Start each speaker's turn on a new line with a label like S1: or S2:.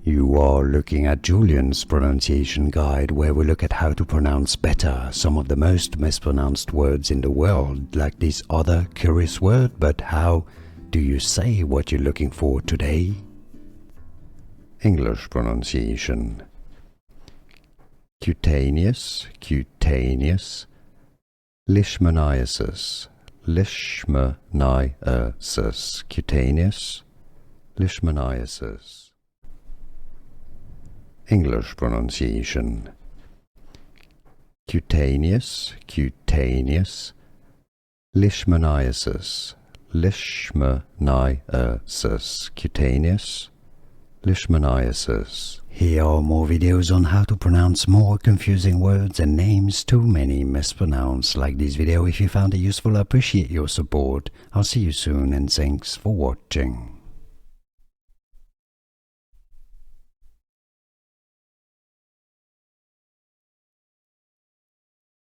S1: You are looking at Julian's pronunciation guide, where we look at how to pronounce better some of the most mispronounced words in the world, like this other curious word. But how do you say what you're looking for today? English pronunciation. Cutaneous, cutaneous. Leishmaniasis, leishmaniasis. Cutaneous, leishmaniasis. English pronunciation. Cutaneous, cutaneous. Leishmaniasis, leishmaniasis. Cutaneous, leishmaniasis. Here are more videos on how to pronounce more confusing words and names too many mispronounced. Like this video if you found it useful. I appreciate your support. I'll see you soon and thanks for watching.